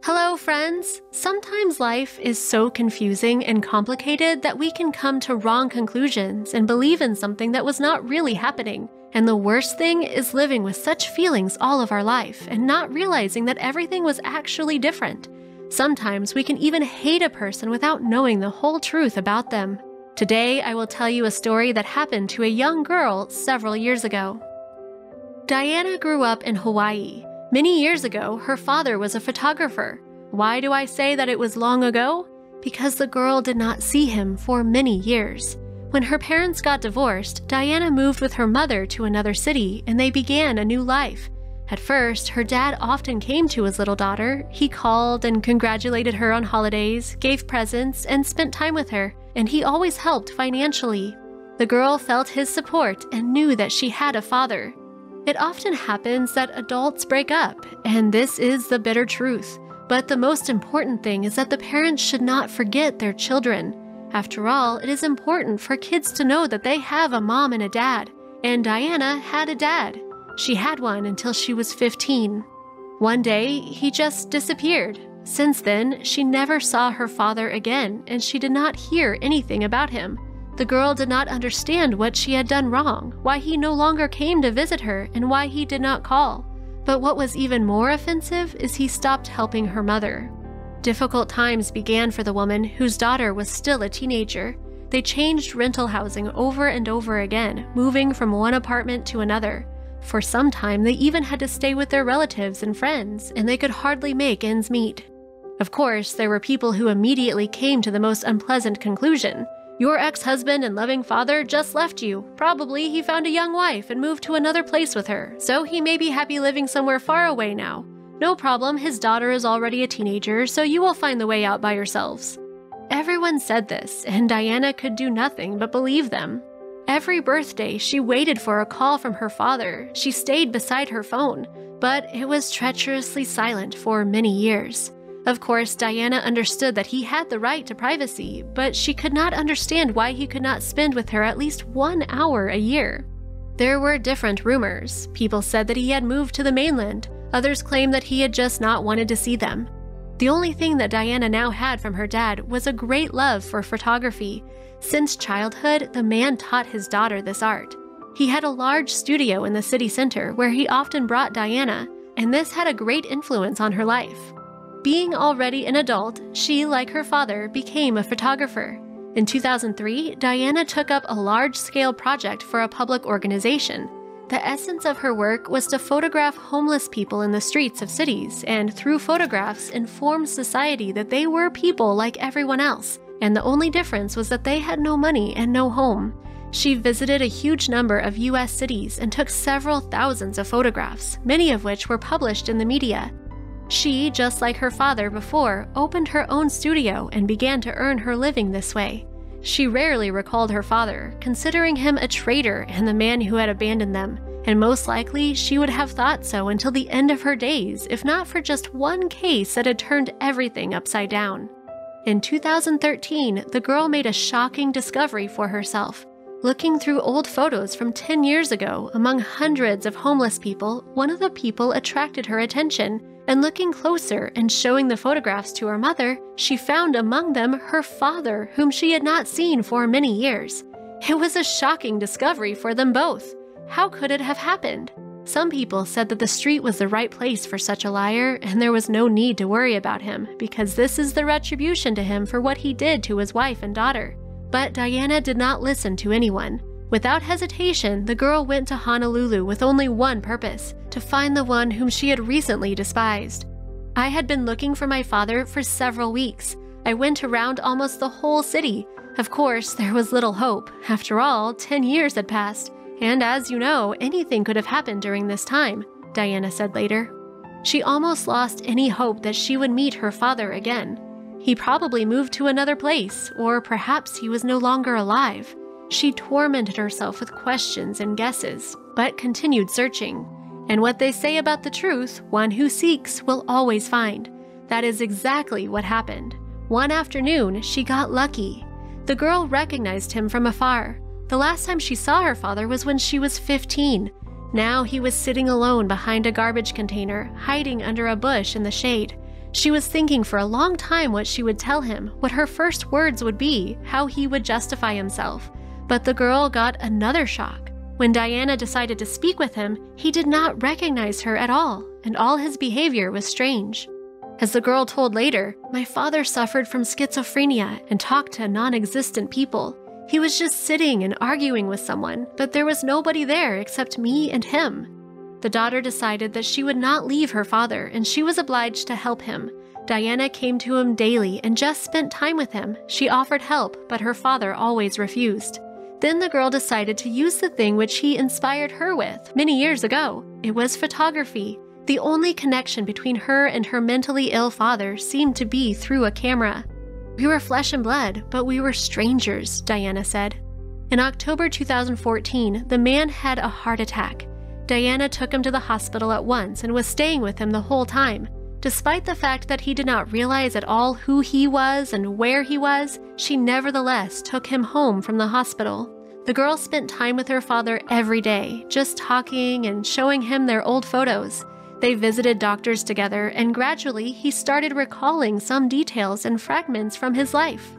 Hello, friends! Sometimes life is so confusing and complicated that we can come to wrong conclusions and believe in something that was not really happening. And the worst thing is living with such feelings all of our life and not realizing that everything was actually different. Sometimes we can even hate a person without knowing the whole truth about them. Today, I will tell you a story that happened to a young girl several years ago. Diana grew up in Hawaii. Many years ago, her father was a photographer. Why do I say that it was long ago? Because the girl did not see him for many years. When her parents got divorced, Diana moved with her mother to another city and they began a new life. At first, her dad often came to his little daughter. He called and congratulated her on holidays, gave presents, and spent time with her, and he always helped financially. The girl felt his support and knew that she had a father. It often happens that adults break up, and this is the bitter truth. But the most important thing is that the parents should not forget their children. After all, it is important for kids to know that they have a mom and a dad, and Diana had a dad. She had one until she was 15. One day, he just disappeared. Since then, she never saw her father again, and she did not hear anything about him. The girl did not understand what she had done wrong, why he no longer came to visit her, and why he did not call. But what was even more offensive is he stopped helping her mother. Difficult times began for the woman whose daughter was still a teenager. They changed rental housing over and over again, moving from one apartment to another. For some time, they even had to stay with their relatives and friends, and they could hardly make ends meet. Of course, there were people who immediately came to the most unpleasant conclusion. Your ex-husband and loving father just left you. Probably he found a young wife and moved to another place with her, so he may be happy living somewhere far away now. No problem, his daughter is already a teenager, so you will find the way out by yourselves. Everyone said this, and Diana could do nothing but believe them. Every birthday, she waited for a call from her father. She stayed beside her phone, but it was treacherously silent for many years. Of course, Diana understood that he had the right to privacy, but she could not understand why he could not spend with her at least 1 hour a year. There were different rumors. People said that he had moved to the mainland. Others claimed that he had just not wanted to see them. The only thing that Diana now had from her dad was a great love for photography. Since childhood, the man taught his daughter this art. He had a large studio in the city center where he often brought Diana, and this had a great influence on her life. Being already an adult, she, like her father, became a photographer. In 2003, Diana took up a large-scale project for a public organization. The essence of her work was to photograph homeless people in the streets of cities, and through photographs inform society that they were people like everyone else, and the only difference was that they had no money and no home. She visited a huge number of US cities and took several thousands of photographs, many of which were published in the media. She, just like her father before, opened her own studio and began to earn her living this way. She rarely recalled her father, considering him a traitor and the man who had abandoned them, and most likely she would have thought so until the end of her days, if not for just one case that had turned everything upside down. In 2013, the girl made a shocking discovery for herself. Looking through old photos from 10 years ago, among hundreds of homeless people, one of the people attracted her attention. And looking closer and showing the photographs to her mother, she found among them her father, whom she had not seen for many years. It was a shocking discovery for them both. How could it have happened? Some people said that the street was the right place for such a liar, and there was no need to worry about him, because this is the retribution to him for what he did to his wife and daughter. But Diana did not listen to anyone. Without hesitation, the girl went to Honolulu with only one purpose: to find the one whom she had recently despised. I had been looking for my father for several weeks. I went around almost the whole city. Of course, there was little hope. After all, 10 years had passed. And as you know, anything could have happened during this time, Diana said later. She almost lost any hope that she would meet her father again. He probably moved to another place, or perhaps he was no longer alive. She tormented herself with questions and guesses, but continued searching. And what they say about the truth, one who seeks will always find. That is exactly what happened. One afternoon, she got lucky. The girl recognized him from afar. The last time she saw her father was when she was 15. Now he was sitting alone behind a garbage container, hiding under a bush in the shade. She was thinking for a long time what she would tell him, what her first words would be, how he would justify himself. But the girl got another shock. When Diana decided to speak with him, he did not recognize her at all, and all his behavior was strange. As the girl told later, "My father suffered from schizophrenia and talked to non-existent people. He was just sitting and arguing with someone, but there was nobody there except me and him." The daughter decided that she would not leave her father, and she was obliged to help him. Diana came to him daily and just spent time with him. She offered help, but her father always refused. Then the girl decided to use the thing which he inspired her with many years ago. It was photography. The only connection between her and her mentally ill father seemed to be through a camera. "We were flesh and blood, but we were strangers," Diana said. In October 2014, the man had a heart attack. Diana took him to the hospital at once and was staying with him the whole time. Despite the fact that he did not realize at all who he was and where he was, she nevertheless took him home from the hospital. The girl spent time with her father every day, just talking and showing him their old photos. They visited doctors together, and gradually he started recalling some details and fragments from his life.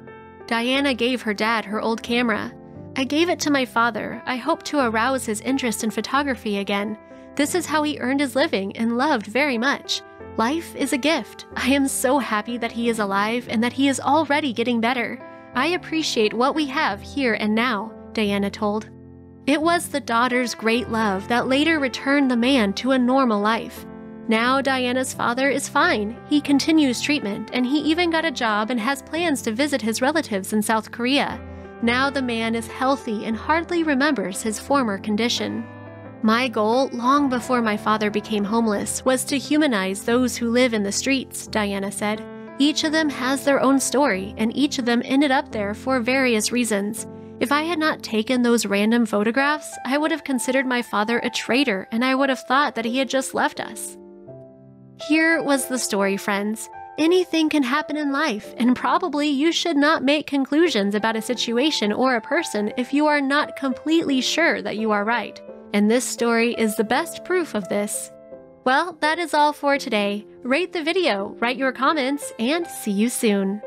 Diana gave her dad her old camera. "I gave it to my father. I hope to arouse his interest in photography again. This is how he earned his living and loved very much. Life is a gift. I am so happy that he is alive and that he is already getting better. I appreciate what we have here and now," Diana told. It was the daughter's great love that later returned the man to a normal life. Now Diana's father is fine. He continues treatment, and he even got a job and has plans to visit his relatives in South Korea. Now the man is healthy and hardly remembers his former condition. "My goal, long before my father became homeless, was to humanize those who live in the streets," Diana said. "Each of them has their own story, and each of them ended up there for various reasons. If I had not taken those random photographs, I would have considered my father a traitor, and I would have thought that he had just left us." Here was the story, friends. Anything can happen in life, and probably you should not make conclusions about a situation or a person if you are not completely sure that you are right. And this story is the best proof of this. Well, that is all for today. Rate the video, write your comments, and see you soon.